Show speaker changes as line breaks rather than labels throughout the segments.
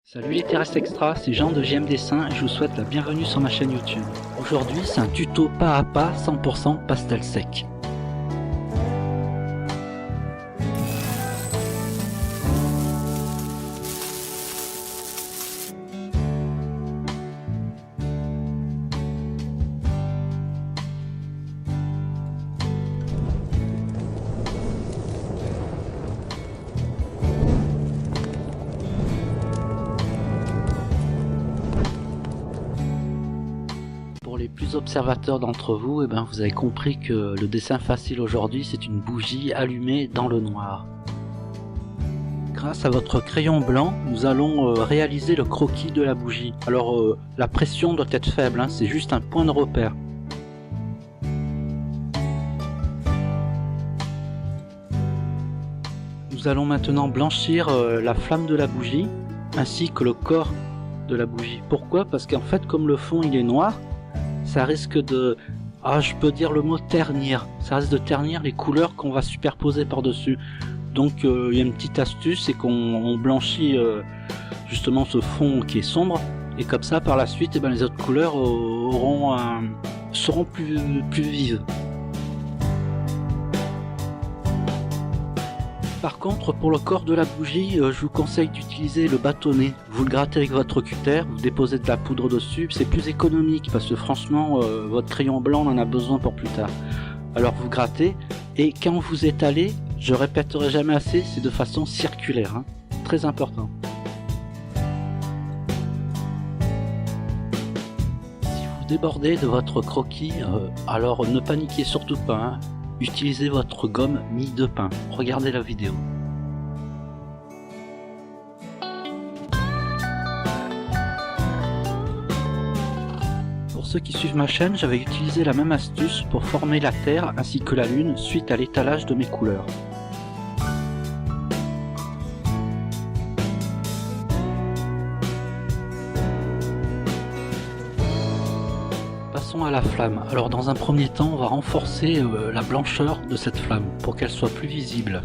Salut les terrestres extra, c'est Jean de JM Dessin et je vous souhaite la bienvenue sur ma chaîne YouTube. Aujourd'hui c'est un tuto pas à pas 100% pastel sec. Pour les plus observateurs d'entre vous, vous avez compris que le dessin facile aujourd'hui c'est une bougie allumée dans le noir. Grâce à votre crayon blanc, nous allons réaliser le croquis de la bougie. Alors la pression doit être faible, hein, c'est juste un point de repère. Nous allons maintenant blanchir la flamme de la bougie ainsi que le corps de la bougie. Pourquoi? Parce qu'en fait comme le fond il est noir, ça risque de, je peux dire le mot ternir, ça risque de ternir les couleurs qu'on va superposer par dessus. Donc il y a une petite astuce, c'est qu'on blanchit justement ce fond qui est sombre, et comme ça par la suite les autres couleurs seront plus vives. Par contre, pour le corps de la bougie, je vous conseille d'utiliser le bâtonnet. Vous le grattez avec votre cutter, vous déposez de la poudre dessus, c'est plus économique parce que franchement, votre crayon blanc on en a besoin pour plus tard. Alors vous grattez, et quand vous étalez, je répéterai jamais assez, c'est de façon circulaire, hein. Très important. Si vous débordez de votre croquis, alors ne paniquez surtout pas, hein. Utilisez votre gomme mie de pain. Regardez la vidéo. Pour ceux qui suivent ma chaîne, j'avais utilisé la même astuce pour former la Terre ainsi que la Lune suite à l'étalage de mes couleurs. Passons à la flamme. Alors dans un premier temps, on va renforcer la blancheur de cette flamme pour qu'elle soit plus visible.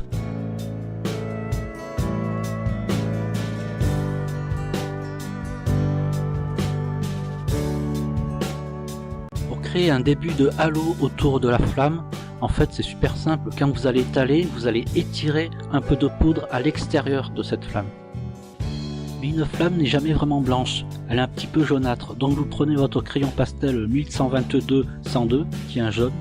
Pour créer un début de halo autour de la flamme, en fait c'est super simple, quand vous allez étaler, vous allez étirer un peu de poudre à l'extérieur de cette flamme. Mais une flamme n'est jamais vraiment blanche, elle est un petit peu jaunâtre, donc vous prenez votre crayon pastel 1122-102, qui est un jaune,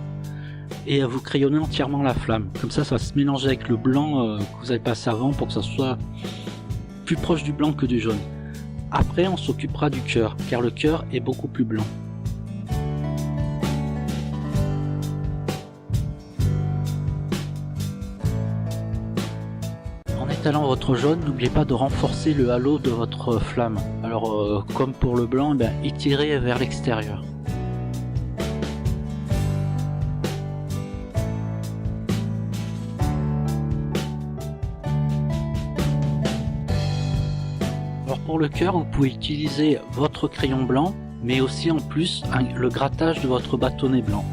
et vous crayonnez entièrement la flamme. Comme ça, ça va se mélanger avec le blanc que vous avez passé avant pour que ça soit plus proche du blanc que du jaune. Après, on s'occupera du cœur, car le cœur est beaucoup plus blanc. En étalant votre jaune, n'oubliez pas de renforcer le halo de votre flamme. Alors comme pour le blanc, étirez vers l'extérieur. Alors pour le cœur, vous pouvez utiliser votre crayon blanc, mais aussi en plus le grattage de votre bâtonnet blanc.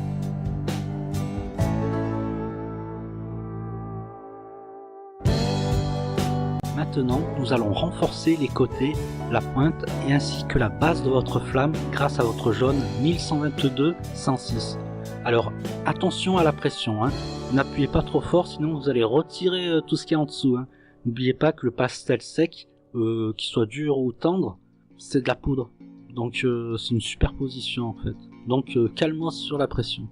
Maintenant, nous allons renforcer les côtés, la pointe et ainsi que la base de votre flamme grâce à votre jaune 1122-106. Alors attention à la pression, hein. N'appuyez pas trop fort sinon vous allez retirer tout ce qui est en dessous, hein. N'oubliez pas que le pastel sec, qu'il soit dur ou tendre, c'est de la poudre. Donc c'est une superposition en fait. Donc calmos sur la pression.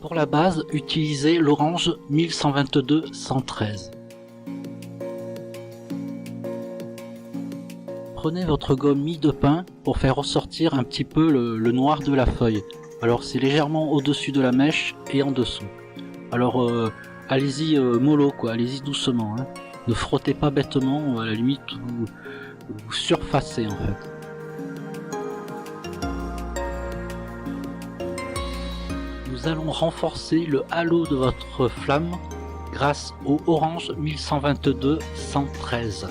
Pour la base, utilisez l'orange 1122-113. Prenez votre gomme mie de pain pour faire ressortir un petit peu le noir de la feuille. Alors c'est légèrement au-dessus de la mèche et en dessous. Alors allez-y mollo quoi, allez-y doucement, hein. Ne frottez pas bêtement, à la limite vous surfacez en fait. Nous allons renforcer le halo de votre flamme grâce au orange 1122-113.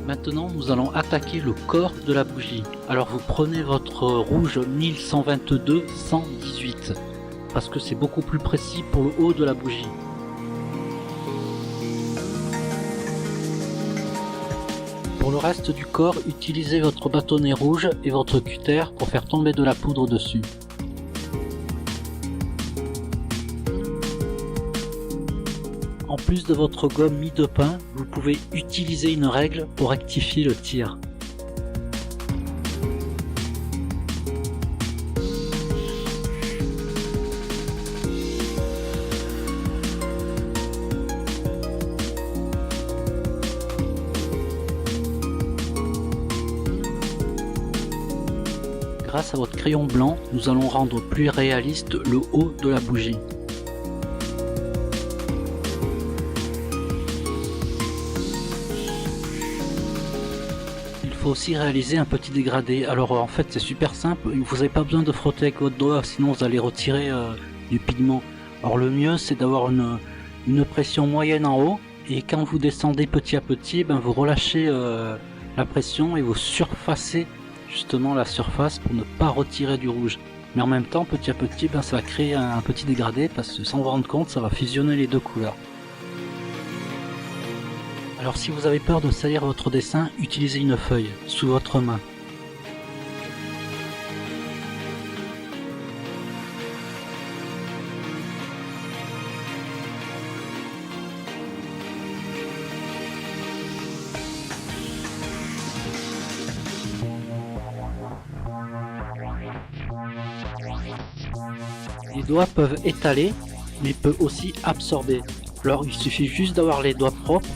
Maintenant nous allons attaquer le corps de la bougie. Alors vous prenez votre rouge 1122-118 parce que c'est beaucoup plus précis pour le haut de la bougie. Pour le reste du corps, utilisez votre bâtonnet rouge et votre cutter pour faire tomber de la poudre dessus. En plus de votre gomme mie de pain, vous pouvez utiliser une règle pour rectifier le tir. Grâce à votre crayon blanc, nous allons rendre plus réaliste le haut de la bougie. Il faut aussi réaliser un petit dégradé. Alors en fait c'est super simple, vous n'avez pas besoin de frotter avec votre doigt, sinon vous allez retirer du pigment. Alors le mieux c'est d'avoir une pression moyenne en haut, et quand vous descendez petit à petit, vous relâchez la pression et vous surfacez justement la surface pour ne pas retirer du rouge. Mais en même temps, petit à petit, ça va créer un petit dégradé parce que sans vous rendre compte, ça va fusionner les deux couleurs. Alors si vous avez peur de salir votre dessin, utilisez une feuille sous votre main. Les doigts peuvent étaler, mais peuvent aussi absorber. Alors il suffit juste d'avoir les doigts propres,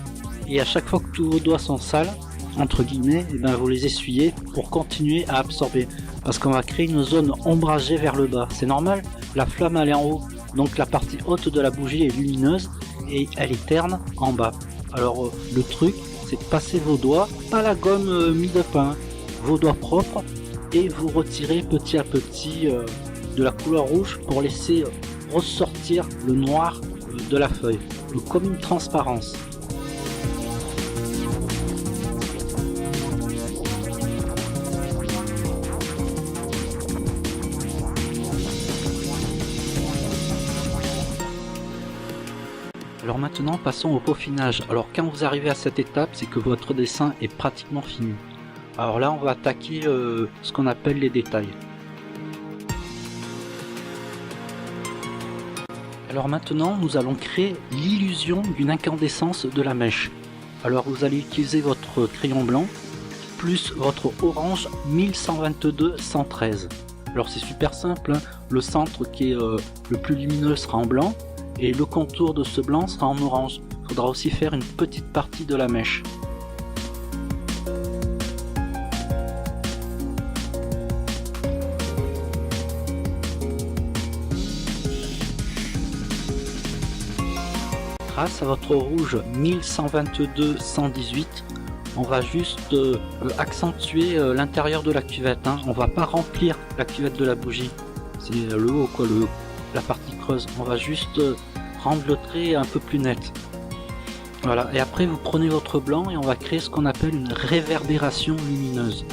et à chaque fois que tous vos doigts sont sales, entre guillemets, vous les essuyez pour continuer à absorber. Parce qu'on va créer une zone ombragée vers le bas. C'est normal, la flamme elle est en haut, donc la partie haute de la bougie est lumineuse, et elle est terne en bas. Alors le truc, c'est de passer vos doigts, pas la gomme mie de pain, vos doigts propres, et vous retirez petit à petit de la couleur rouge pour laisser ressortir le noir de la feuille, comme une transparence. Alors maintenant passons au peaufinage. Alors quand vous arrivez à cette étape, c'est que votre dessin est pratiquement fini. Alors là on va attaquer ce qu'on appelle les détails. Alors maintenant nous allons créer l'illusion d'une incandescence de la mèche. Alors vous allez utiliser votre crayon blanc plus votre orange 1122-113. Alors c'est super simple, le centre qui est le plus lumineux sera en blanc et le contour de ce blanc sera en orange. Il faudra aussi faire une petite partie de la mèche. Grâce à votre rouge 1122-118, on va juste accentuer l'intérieur de la cuvette. On va pas remplir la cuvette de la bougie, c'est le haut quoi, la partie creuse. On va juste rendre le trait un peu plus net. Voilà, et après vous prenez votre blanc et on va créer ce qu'on appelle une réverbération lumineuse.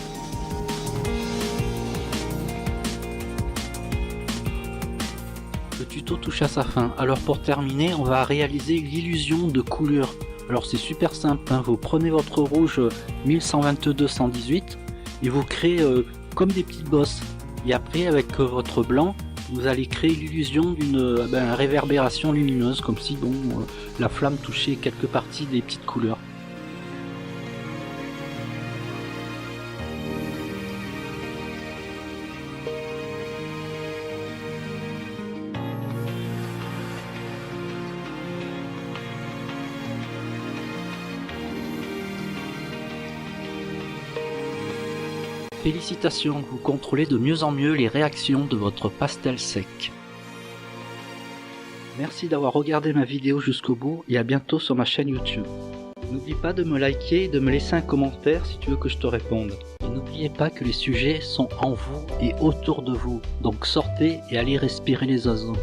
Le tuto touche à sa fin, alors pour terminer on va réaliser l'illusion de coulure. Alors c'est super simple, vous prenez votre rouge 1122-118 et vous créez comme des petites bosses, et après avec votre blanc vous allez créer l'illusion d'une réverbération lumineuse, comme si la flamme touchait quelques parties des petites couleurs. Félicitations, vous contrôlez de mieux en mieux les réactions de votre pastel sec. Merci d'avoir regardé ma vidéo jusqu'au bout et à bientôt sur ma chaîne YouTube. N'oublie pas de me liker et de me laisser un commentaire si tu veux que je te réponde. Et n'oubliez pas que les sujets sont en vous et autour de vous, donc sortez et allez respirer les oiseaux.